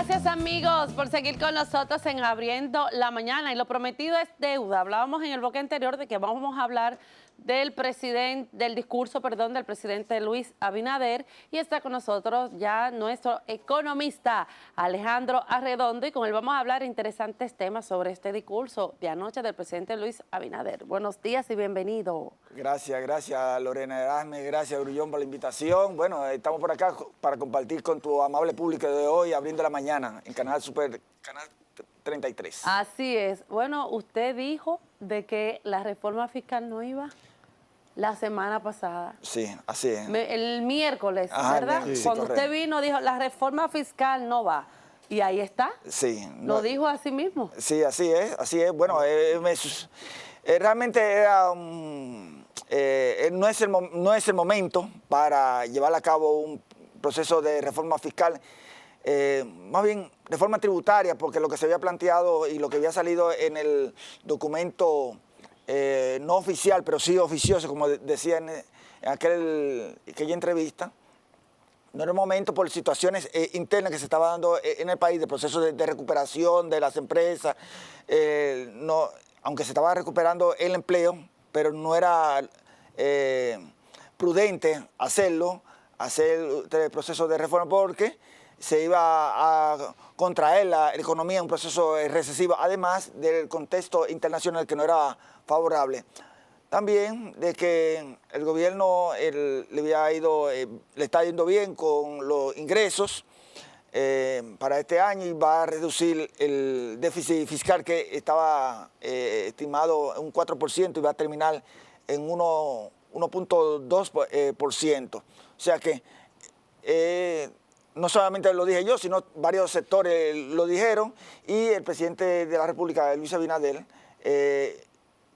Gracias, amigos, por seguir con nosotros en Abriendo la Mañana. Y lo prometido es deuda. Hablábamos en el bloque anterior de que vamos a hablar del discurso del presidente Luis Abinader, y está con nosotros ya nuestro economista Alejandro Arredondo, y con él vamos a hablar interesantes temas sobre este discurso de anoche del presidente Luis Abinader. Buenos días y bienvenido. Gracias Lorena Erasme, gracias Grullón por la invitación. Bueno, estamos por acá para compartir con tu amable público de hoy Abriendo la Mañana en Canal 33. Así es. Bueno, usted dijo de que la reforma fiscal no iba la semana pasada. Sí, así es. El miércoles, Ajá, ¿verdad? sí, cuando correcto. usted vino dijo, la reforma fiscal no va. Y ahí está. Sí. Lo dijo así mismo. Sí, así es, así es. Bueno, realmente era no es el momento para llevar a cabo un proceso de reforma fiscal, más bien reforma tributaria, porque lo que se había planteado y lo que había salido en el documento no oficial, pero sí oficioso, como decía en aquella entrevista, no era el momento por situaciones internas que se estaban dando en el país, de procesos de recuperación de las empresas, aunque se estaba recuperando el empleo, pero no era prudente hacer el proceso de reforma porque se iba a contraer la economía en un proceso recesivo, además del contexto internacional que no era favorable. También de que el gobierno le está yendo bien con los ingresos para este año, y va a reducir el déficit fiscal que estaba estimado en un 4% y va a terminar en 1.2%. O sea que no solamente lo dije yo, sino varios sectores lo dijeron, y el presidente de la República, Luis Abinader,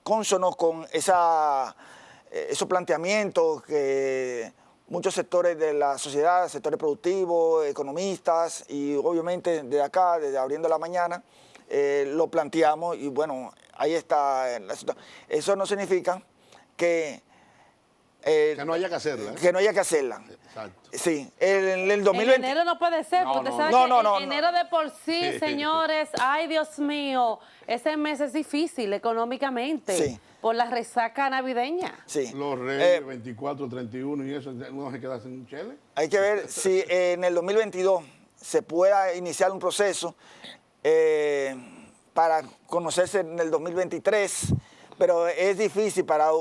consono con esos planteamientos que muchos sectores de la sociedad, sectores productivos, economistas, y obviamente desde acá, desde Abriendo la Mañana, lo planteamos, y bueno, ahí está la situación. Eso no significa que no haya que hacerla. Que no haya que hacerla. Exacto. Sí, en el 2020... En enero no puede ser, porque sabe que enero de por sí, señores, ay Dios mío, ese mes es difícil económicamente, sí, por la resaca navideña. Sí. Los Reyes, 24, 31 y eso, uno se queda sin chele. Hay que ver si en el 2022 se pueda iniciar un proceso para conocerse en el 2023, pero es difícil para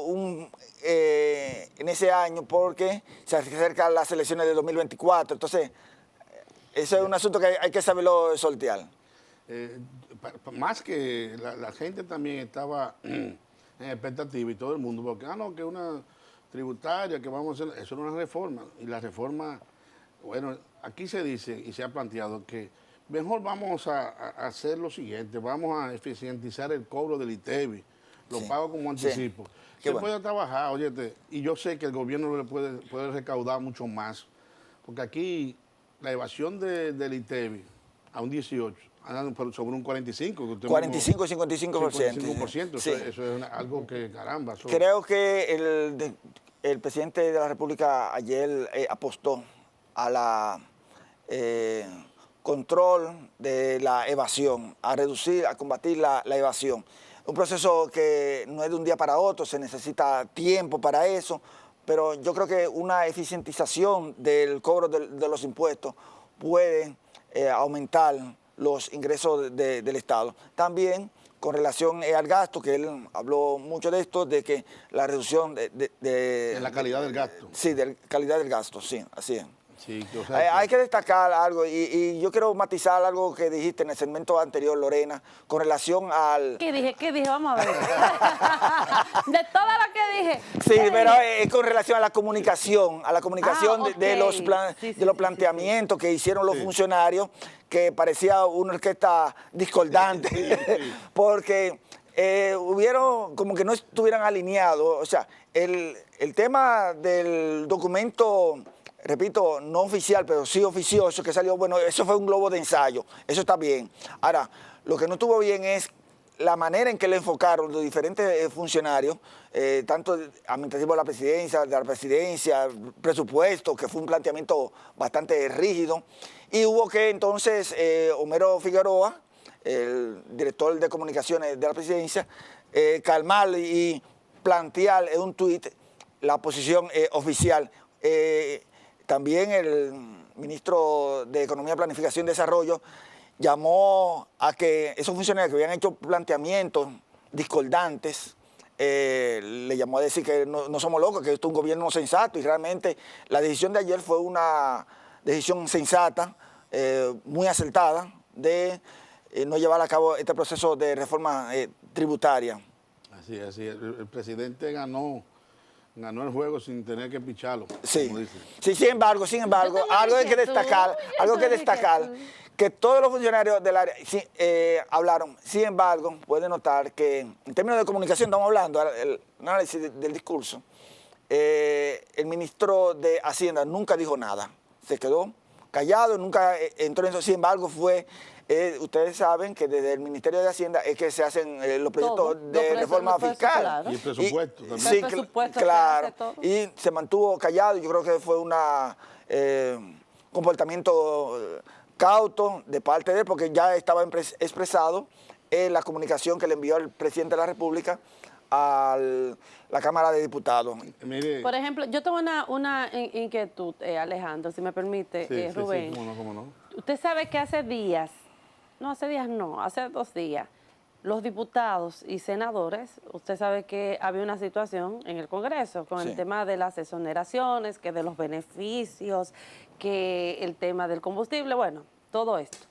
en ese año porque se acercan las elecciones del 2024. Entonces, eso es un asunto que hay que saberlo sortear. Más que la gente también estaba en expectativa, y todo el mundo, porque que una tributaria que vamos a hacer, eso no es una reforma. Y la reforma, bueno, aquí se dice y se ha planteado que mejor vamos a hacer lo siguiente, vamos a eficientizar el cobro del ITEVI, los pagos como anticipo. Sí. Se puede trabajar, óyete, y yo sé que el gobierno le puede recaudar mucho más, porque aquí la evasión del ITEVI a un 18, andan sobre un 45. 45 y 55%. 55%, sí. Eso es algo que, caramba. Creo que el presidente de la República ayer apostó a la control de la evasión, a combatir la evasión. Un proceso que no es de un día para otro, se necesita tiempo para eso, pero yo creo que una eficientización del cobro de los impuestos puede aumentar los ingresos del Estado. También con relación al gasto, que él habló mucho de esto, de que la reducción de la calidad del gasto. Sí, de la calidad del gasto, sí, así es. Sí, hay que destacar algo, y yo quiero matizar algo que dijiste en el segmento anterior, Lorena, con relación al... ¿Qué dije? Vamos a ver. De todo lo que dije. Sí, pero es con relación a la comunicación, okay. de los planteamientos que hicieron los funcionarios, que parecía una orquesta discordante, porque hubieron como que no estuvieran alineados. O sea, el tema del documento, repito, no oficial, pero sí oficioso, que salió, bueno, eso fue un globo de ensayo, eso está bien. Ahora, lo que no estuvo bien es la manera en que le enfocaron los diferentes funcionarios, tanto administrativos de la presidencia, presupuesto, que fue un planteamiento bastante rígido, y hubo que entonces Homero Figueroa, el director de comunicaciones de la presidencia, calmar y plantear en un tuit la posición oficial. También el ministro de Economía, Planificación y Desarrollo llamó a que esos funcionarios que habían hecho planteamientos discordantes, le llamó a decir que no somos locos, que esto es un gobierno sensato, y realmente la decisión de ayer fue una decisión sensata, muy acertada, de no llevar a cabo este proceso de reforma tributaria. Así es, el presidente ganó el juego sin tener que picharlo. Sí, como dicen. sí, sin embargo, algo hay que destacar, que todos los funcionarios del área hablaron. Sin embargo, puede notar que en términos de comunicación, estamos hablando, el análisis del discurso, el ministro de Hacienda nunca dijo nada, se quedó callado, nunca entró en eso. Sin embargo, ustedes saben que desde el Ministerio de Hacienda es que se hacen los proyectos de reforma fiscal. Claro. Y el presupuesto también. Sí, El presupuesto claro. que hace todo. Y se mantuvo callado. Yo creo que fue un comportamiento cauto de parte de él, porque ya estaba expresado en la comunicación que le envió el presidente de la República a la Cámara de Diputados. Mire, Por ejemplo, yo tengo una inquietud, Alejandro, si me permite, sí, Rubén. sí, cómo no. Usted sabe que hace 2 días, los diputados y senadores, usted sabe que había una situación en el Congreso con Sí. el tema de las exoneraciones, que de los beneficios, que el tema del combustible, bueno, todo esto.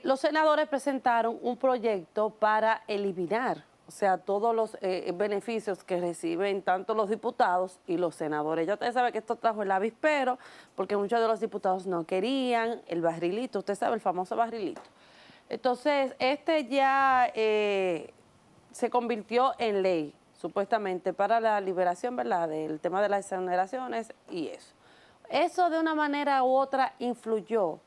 Los senadores presentaron un proyecto para eliminar, o sea, todos los beneficios que reciben tanto los diputados y los senadores. Ya usted sabe que esto trajo el avispero, porque muchos de los diputados no querían el barrilito, usted sabe, el famoso barrilito. Entonces, ya se convirtió en ley, supuestamente, para la liberación, ¿verdad?, del tema de las exoneraciones y eso. Eso de una manera u otra influyó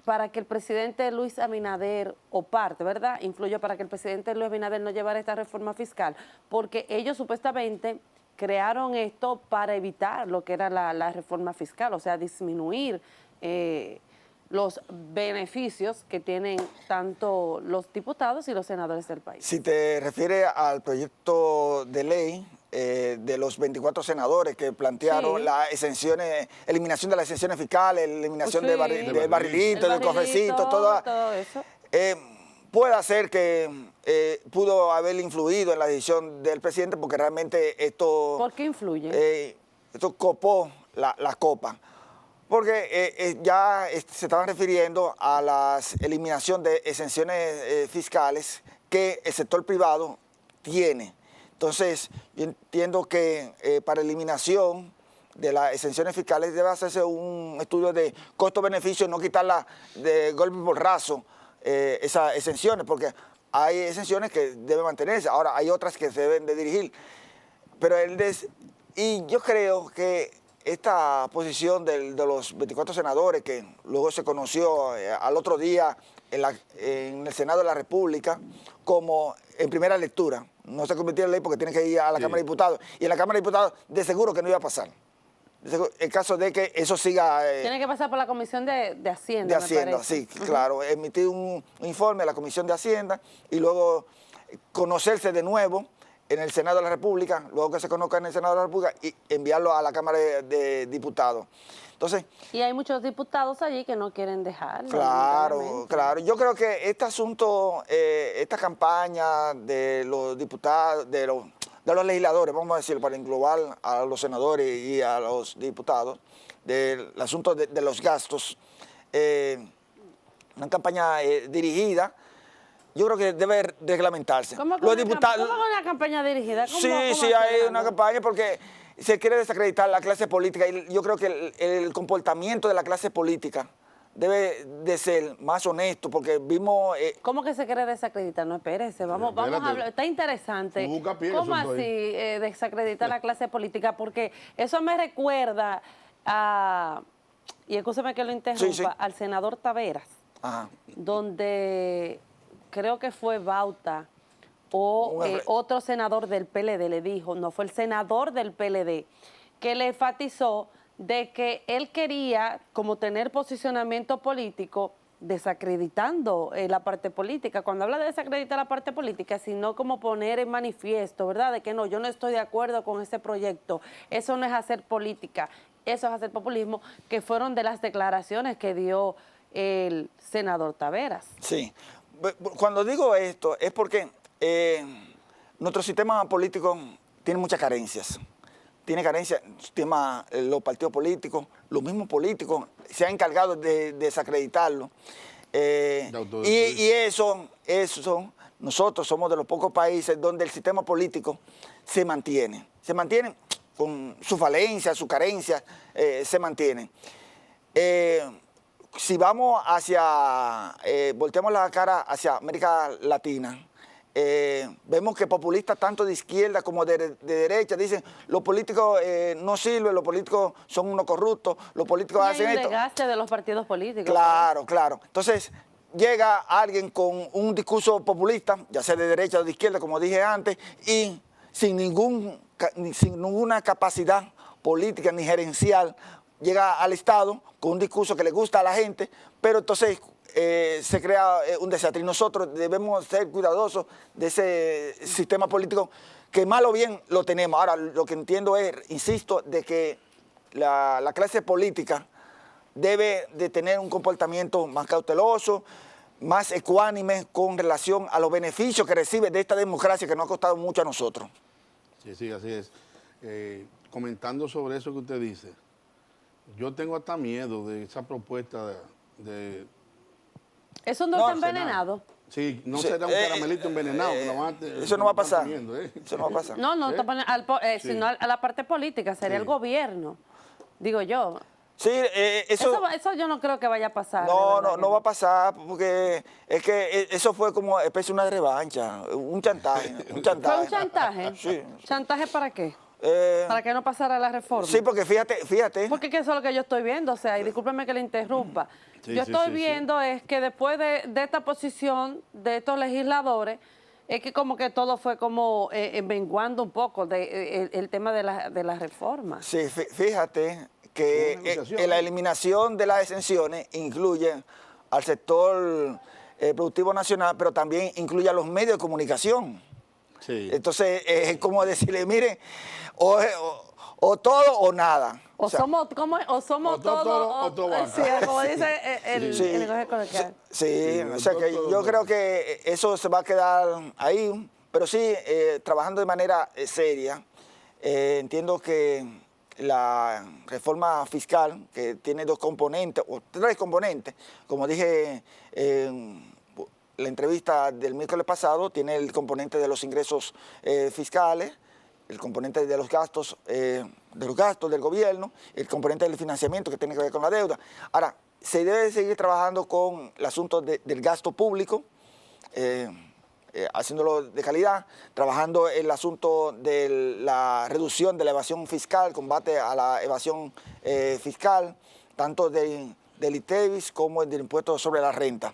para que el presidente Luis Abinader, o parte, ¿verdad?, influyó para que el presidente Luis Abinader no llevara esta reforma fiscal, porque ellos supuestamente crearon esto para evitar lo que era la reforma fiscal, o sea, disminuir los beneficios que tienen tanto los diputados y los senadores del país. Si te refieres al proyecto de ley de los 24 senadores que plantearon Sí. las exenciones, eliminación de las exenciones fiscales, eliminación Pues sí. del barrilito, del cofrecito, todo eso. puede ser que pudo haber influido en la decisión del presidente, porque realmente esto, ¿Por qué influye? esto copó la copa. Porque ya se estaban refiriendo a la eliminación de exenciones fiscales que el sector privado tiene. Entonces, yo entiendo que para eliminación de las exenciones fiscales debe hacerse un estudio de costo-beneficio, no quitarla de golpe por raso, esas exenciones, porque hay exenciones que deben mantenerse, ahora hay otras que se deben de dirigir. Pero y yo creo que esta posición de los 24 senadores, que luego se conoció al otro día en el Senado de la República como en primera lectura, no se convirtió en ley porque tiene que ir a la Cámara de Diputados, y en la Cámara de Diputados de seguro que no iba a pasar. En caso de que eso siga... Tiene que pasar por la Comisión de Hacienda. De me Hacienda, parece. sí, claro. Emitir un informe a la Comisión de Hacienda y luego conocerse de nuevo en el Senado de la República, luego que se conozca en el Senado de la República, y enviarlo a la Cámara de Diputados. Entonces... Y hay muchos diputados allí que no quieren dejarlo. Claro, claro. Yo creo que este asunto, esta campaña de los diputados, de los legisladores, vamos a decir, para englobar a los senadores y a los diputados, del asunto de los gastos, una campaña dirigida, yo creo que debe reglamentarse. ¿Cómo que Los una diputados, ¿cómo una campaña dirigida? ¿Cómo sí, así, hay una Alejandro? campaña porque se quiere desacreditar la clase política, y yo creo que el comportamiento de la clase política debe de ser más honesto, porque vimos... ¿Cómo que se quiere desacreditar? No, espérese, vamos a Espérate. hablar. Está interesante. Tú busca pie, ¿Cómo eso así estoy. desacreditar la clase política? Porque eso me recuerda a, y escúcheme que lo interrumpa, Sí. al senador Taveras, Ajá. donde creo que fue Bauta o otro senador del PLD le dijo, no fue el senador del PLD, que le enfatizó de que él quería como tener posicionamiento político desacreditando la parte política. Cuando habla de desacreditar la parte política, sino como poner en manifiesto, ¿verdad? De que no, yo no estoy de acuerdo con ese proyecto. Eso no es hacer política, eso es hacer populismo, que fueron de las declaraciones que dio el senador Taveras. Sí. Cuando digo esto es porque nuestro sistema político tiene muchas carencias. Tiene carencias, los partidos políticos, los mismos políticos se han encargado de desacreditarlo. Y eso, nosotros somos de los pocos países donde el sistema político se mantiene. Se mantiene con su falencia, su carencia, se mantiene. Si vamos volteamos la cara hacia América Latina, vemos que populistas tanto de izquierda como de derecha dicen los políticos no sirven, los políticos son unos corruptos, los políticos hacen esto. Y hay un desgaste de los partidos políticos. Claro, claro. Entonces llega alguien con un discurso populista, ya sea de derecha o de izquierda, como dije antes, y sin ninguna capacidad política ni gerencial, llega al Estado con un discurso que le gusta a la gente, pero entonces se crea un desastre. Y nosotros debemos ser cuidadosos de ese sistema político que mal o bien lo tenemos. Ahora, lo que entiendo es, insisto, de que la clase política debe de tener un comportamiento más cauteloso, más ecuánime con relación a los beneficios que recibe de esta democracia que nos ha costado mucho a nosotros. Sí, sí, así es. Comentando sobre eso que usted dice, yo tengo hasta miedo de esa propuesta de ¿Es un dulce envenenado? Sí, no será un caramelito envenenado. Eso no va a pasar. Eso no va a pasar. No, sino a la parte política, sería el gobierno, digo yo. Sí, eso yo no creo que vaya a pasar. No va a pasar, porque es que eso fue como especie de una revancha, un chantaje. ¿Fue un chantaje? Sí. ¿Chantaje para qué? ¿Para que no pasara la reforma? Sí, porque fíjate. Porque eso es lo que yo estoy viendo, o sea, y discúlpeme que le interrumpa. Yo estoy viendo es que después de esta posición de estos legisladores, es que como que todo fue como menguando un poco el tema de la reforma. Sí, fíjate que la eliminación de las exenciones incluye al sector productivo nacional, pero también incluye a los medios de comunicación. Sí. Entonces, es como decirle, mire, o todo o nada. O somos todo, o todo. Sí, como dice el lenguaje coloquial. Sí, o sea que yo creo que eso se va a quedar ahí, pero sí, trabajando de manera seria. Entiendo que la reforma fiscal, que tiene dos componentes, o tres componentes, como dije la entrevista del miércoles pasado, tiene el componente de los ingresos fiscales, el componente de los gastos del gobierno, el componente del financiamiento que tiene que ver con la deuda. Ahora, se debe seguir trabajando con el asunto del gasto público, haciéndolo de calidad, trabajando el asunto de la reducción de la evasión fiscal, combate a la evasión fiscal, tanto del ITEVIS como del impuesto sobre la renta.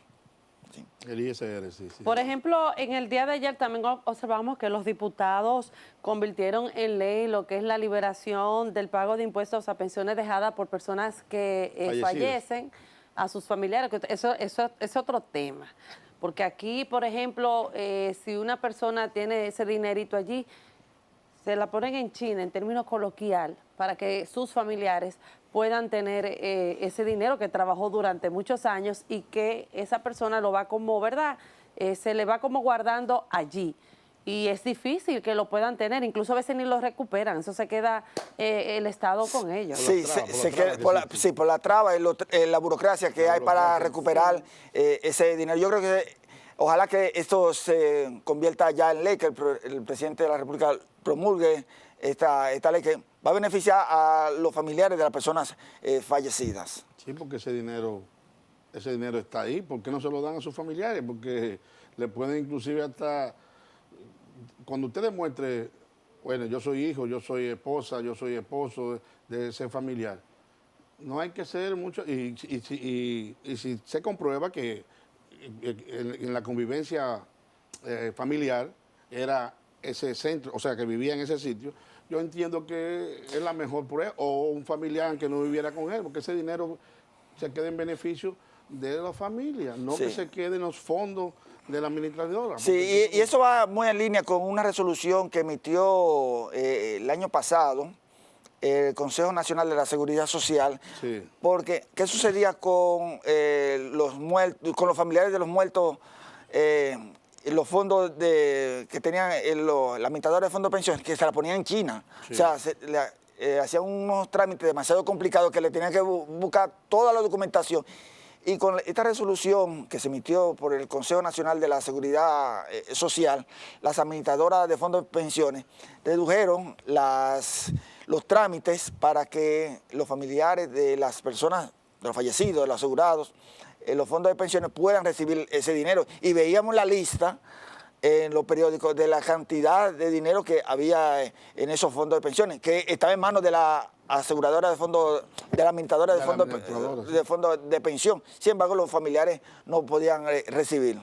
Sí. El ISR, sí. Por ejemplo, en el día de ayer también observamos que los diputados convirtieron en ley lo que es la liberación del pago de impuestos a pensiones dejadas por personas que fallecen a sus familiares. Eso es otro tema. Porque aquí, por ejemplo, si una persona tiene ese dinerito allí, se la ponen en China, en términos coloquial, para que sus familiares puedan tener ese dinero que trabajó durante muchos años y que esa persona lo va como, ¿verdad? Se le va como guardando allí. Y es difícil que lo puedan tener, incluso a veces ni lo recuperan, eso se queda el Estado con ellos. Sí, por la traba y la burocracia que hay para recuperar ese dinero. Yo creo que ojalá que esto se convierta ya en ley, que el presidente de la República promulgue esta ley que va a beneficiar a los familiares de las personas fallecidas. Sí, porque ese dinero está ahí. ¿Por qué no se lo dan a sus familiares? Porque le pueden inclusive hasta... Cuando usted demuestre, bueno, yo soy hijo, yo soy esposa, yo soy esposo de ese familiar, no hay que ser mucho... Y si se comprueba que en la convivencia familiar era ese centro, o sea, que vivía en ese sitio, yo entiendo que es la mejor por él, o un familiar que no viviera con él, porque ese dinero se queda en beneficio de la familia, no Sí. que se quede en los fondos de la administradora. Sí, y eso va muy en línea con una resolución que emitió el año pasado el Consejo Nacional de la Seguridad Social, Sí. porque ¿qué sucedía con los muertos, con los familiares de los muertos? Los fondos que tenían la administradora de fondos de pensiones, que se la ponían en China. Sí. O sea, hacían unos trámites demasiado complicados que le tenían que buscar toda la documentación. Y con esta resolución que se emitió por el Consejo Nacional de la Seguridad Social, las administradoras de fondos de pensiones redujeron los trámites para que los familiares de las personas, de los fallecidos, de los asegurados, los fondos de pensiones puedan recibir ese dinero. Y veíamos la lista en los periódicos de la cantidad de dinero que había en esos fondos de pensiones, que estaba en manos de la aseguradora de fondos, de la administradora de fondos de pensión. Sin embargo, los familiares no podían recibir.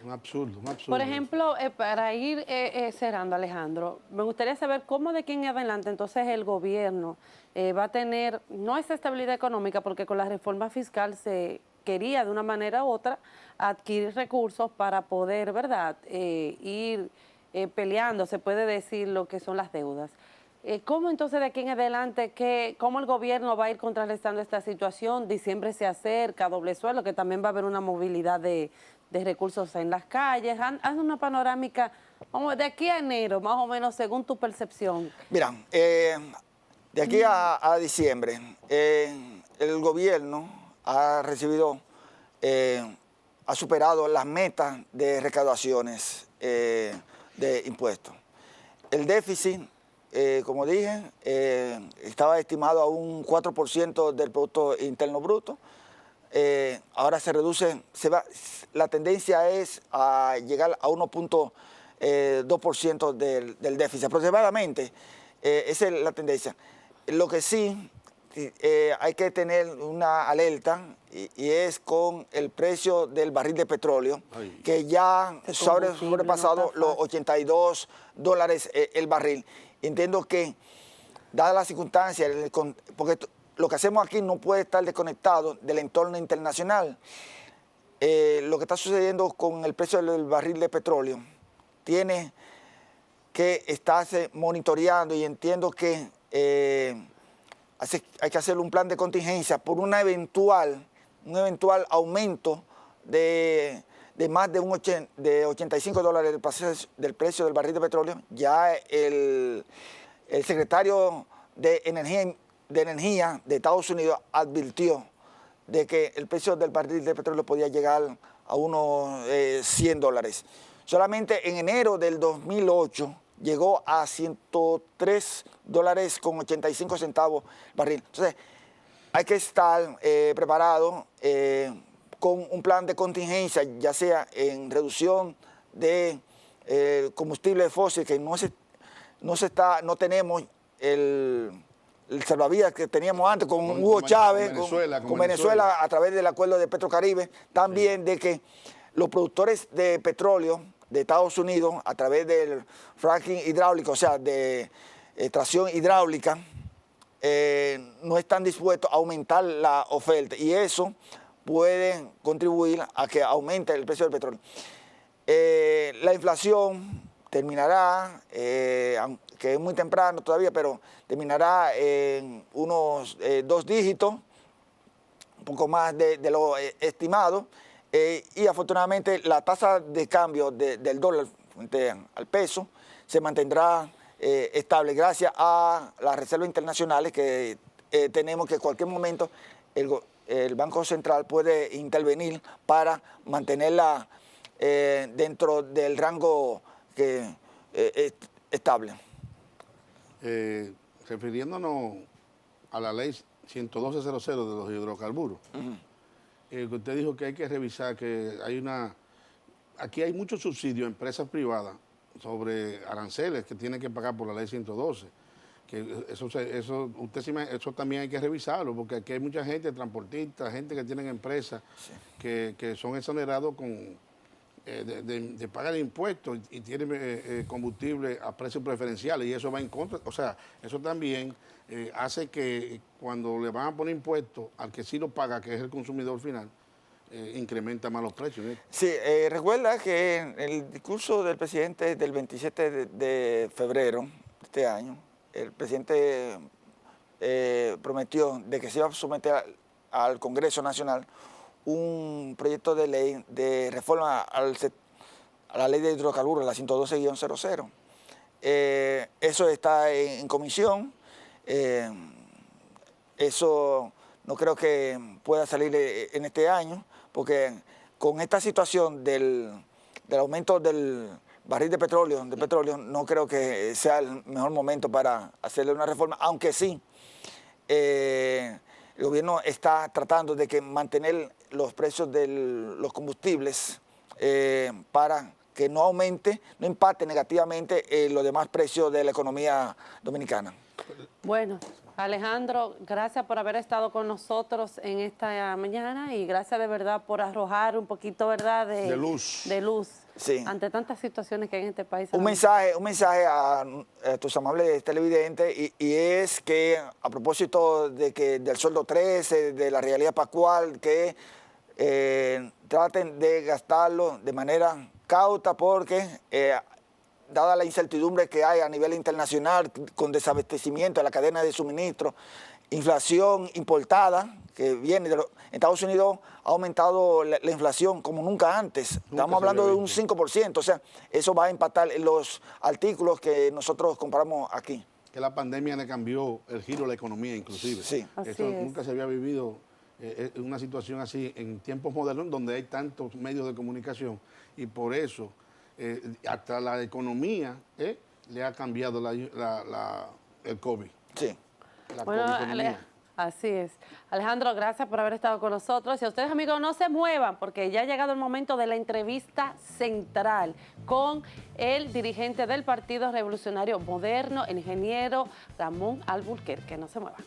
Un absurdo, un absurdo. Por ejemplo, para ir cerrando, Alejandro, me gustaría saber cómo de aquí en adelante entonces el gobierno va a tener, no esa estabilidad económica, porque con la reforma fiscal se quería de una manera u otra adquirir recursos para poder, ¿verdad?, ir peleando, se puede decir, lo que son las deudas. ¿Cómo entonces de aquí en adelante, cómo el gobierno va a ir contrarrestando esta situación? Diciembre se acerca, doble suelo, que también va a haber una movilidad de recursos en las calles. Haz una panorámica, vamos, de aquí a enero, más o menos, según tu percepción. Mira, de aquí a diciembre, el gobierno ha recibido, ha superado las metas de recaudaciones de impuestos. El déficit, como dije, estaba estimado a un 4% del Producto Interno Bruto. Ahora se reduce, la tendencia es a llegar a 1.2% del déficit. Aproximadamente, esa es la tendencia. Lo que sí hay que tener una alerta y es con el precio del barril de petróleo, que ya ha sobrepasado los $82 el barril. Entiendo que, dadas las circunstancias, porque lo que hacemos aquí no puede estar desconectado del entorno internacional. Lo que está sucediendo con el precio del barril de petróleo tiene que estarse monitoreando, y entiendo que hay que hacer un plan de contingencia por un eventual aumento de más de $85 del precio del barril de petróleo. Ya el secretario de Energía de Estados Unidos advirtió de que el precio del barril de petróleo podía llegar a unos $100. Solamente en enero del 2008 llegó a $103.85 barril. Entonces, hay que estar preparado con un plan de contingencia, ya sea en reducción de combustible fósil, que no tenemos el salvavidas que teníamos antes con Hugo Chávez, con Venezuela a través del acuerdo de Petrocaribe, también sí, de que los productores de petróleo de Estados Unidos, a través del fracking hidráulico, o sea, de extracción hidráulica, no están dispuestos a aumentar la oferta, y eso puede contribuir a que aumente el precio del petróleo. La inflación terminará, que es muy temprano todavía, pero terminará en unos 2 dígitos, un poco más de lo estimado, y afortunadamente la tasa de cambio del dólar frente al peso se mantendrá estable gracias a las reservas internacionales que tenemos, que en cualquier momento el Banco Central puede intervenir para mantenerla dentro del rango estable. Refiriéndonos a la ley 112.00 de los hidrocarburos, que usted dijo que hay que revisar, que aquí hay muchos subsidios a empresas privadas sobre aranceles que tienen que pagar por la ley 112, que eso también hay que revisarlo, porque aquí hay mucha gente, transportistas, gente que tienen empresas, sí, que son exonerados de pagar impuestos y tiene combustible a precios preferenciales y eso va en contra, o sea, eso también hace que cuando le van a poner impuestos al que sí lo paga, que es el consumidor final, incrementa más los precios. Sí, recuerda que en el discurso del presidente del 27 de febrero de este año, el presidente prometió de que se iba a someter al Congreso Nacional un proyecto de ley de reforma a la ley de hidrocarburos, la 112-00. Eso está en comisión. Eso no creo que pueda salir en este año, porque con esta situación del aumento del barril de petróleo, no creo que sea el mejor momento para hacerle una reforma, aunque sí, el gobierno está tratando de mantener los precios de los combustibles para que no aumente, no impacte negativamente los demás precios de la economía dominicana. Bueno, Alejandro, gracias por haber estado con nosotros en esta mañana y gracias de verdad por arrojar un poquito, ¿verdad?, de luz sí, ante tantas situaciones que hay en este país. Un mensaje a tus amables televidentes y es que a propósito del sueldo 13, de la realidad pascual, que traten de gastarlo de manera cauta porque dada la incertidumbre que hay a nivel internacional con desabastecimiento de la cadena de suministro, inflación importada que viene de Estados Unidos, ha aumentado la inflación como nunca antes. Estamos hablando de un 5%, o sea, eso va a impactar en los artículos que nosotros compramos aquí. Que la pandemia le cambió el giro de la economía inclusive. Sí. Eso nunca se había vivido una situación así en tiempos modernos donde hay tantos medios de comunicación y por eso hasta la economía le ha cambiado el COVID. Sí. Bueno, así es. Alejandro, gracias por haber estado con nosotros. Y a ustedes, amigos, no se muevan porque ya ha llegado el momento de la entrevista central con el dirigente del Partido Revolucionario Moderno, el ingeniero Ramón Alburquerque. No se muevan.